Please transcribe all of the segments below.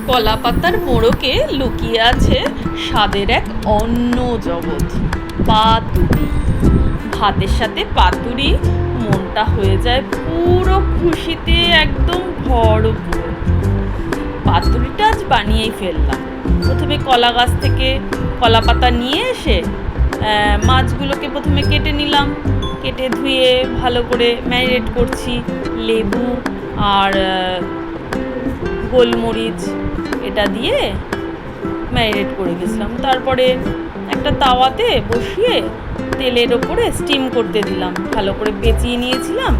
কলা পাতার মোড়কে লুকিয়ে আছে স্বাদের এক অন্য জগৎ, পাতুরি। ভাতের সাথে পাতুরি, মনটা হয়ে যায় পুরো খুশিতে একদম ভরপুর। পাতুরিটা আজ বানিয়েই ফেললাম। প্রথমে কলা গাছ থেকে কলা পাতা নিয়ে এসে মাছগুলোকে প্রথমে কেটে নিলাম। কেটে ধুয়ে ভালো করে ম্যারিনেট করছি। লেবু আর গোলমরিচ এটা দিয়ে ম্যারিনেট করে গেছিলাম। তারপরে একটা তাওয়াতে বসিয়ে তেলের ওপরে স্টিম করতে দিলাম, ভালো করে পেঁচিয়ে নিয়েছিলাম।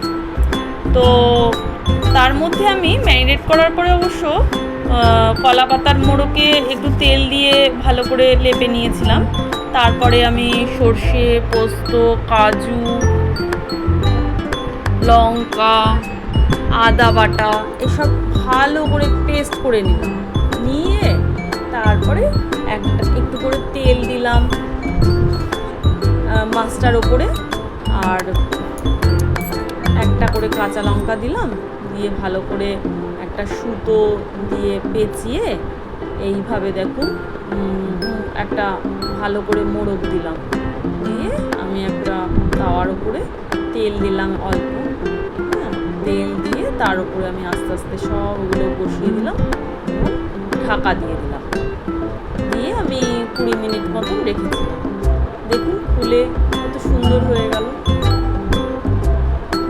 তো তার মধ্যে আমি ম্যারিনেট করার পরে অবশ্য কলা পাতার মোড়কে একটু তেল দিয়ে ভালো করে লেপে নিয়েছিলাম। তারপরে আমি সর্ষে, পোস্ত, কাজু, লঙ্কা, আদা বাটা এসব ভালো করে পেস্ট করে নিলাম। নিয়ে তারপরে একটু করে তেল দিলাম মাছটার ওপরে, আর একটা করে কাঁচা লঙ্কা দিলাম। দিয়ে ভালো করে একটা সুতো দিয়ে পেঁচিয়ে এইভাবে দেখুন একটা ভালো করে মোড়ক দিলাম। দিয়ে আমি একটা তাওয়ার উপরে তেল দিলাম অল্প, তেল দিয়ে তার উপরে আমি আস্তে আস্তে সবগুলো বসিয়ে দিলাম, ঢাকা দিয়ে দিলাম। দিয়ে আমি 20 মিনিট মতন রেখেছিলাম। দেখুন ফুলে কত সুন্দর হয়ে গেল।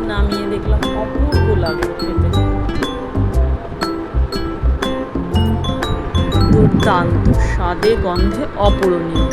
নামিয়ে দেখলাম অপূর্ব লাগলো খেতে, দুর্দান্ত স্বাদে গন্ধে অপূরণীয়।